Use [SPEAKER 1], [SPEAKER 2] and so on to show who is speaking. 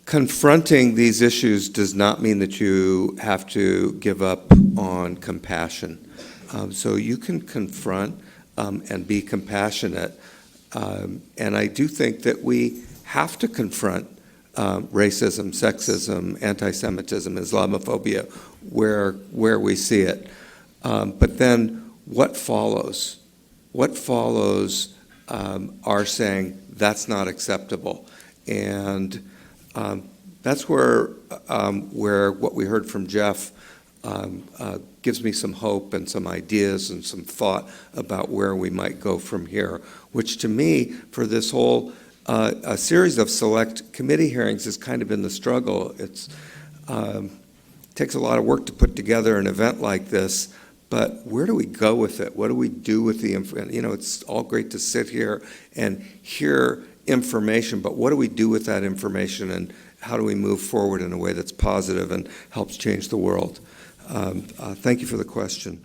[SPEAKER 1] Confronting these issues does not mean that you have to give up on compassion. So you can confront and be compassionate. And I do think that we have to confront racism, sexism, anti-Semitism, Islamophobia, where we see it. But then what follows? What follows are saying that's not acceptable. And that's where what we heard from Jeff gives me some hope and some ideas and some thought about where we might go from here, which to me, for this whole a series of select committee hearings has kind of been the struggle. It takes a lot of work to put together an event like this, but where do we go with it? What do we do with the information? You know, it's all great to sit here and hear information, but what do we do with that information, and how do we move forward in a way that's positive and helps change the world? Thank you for the question.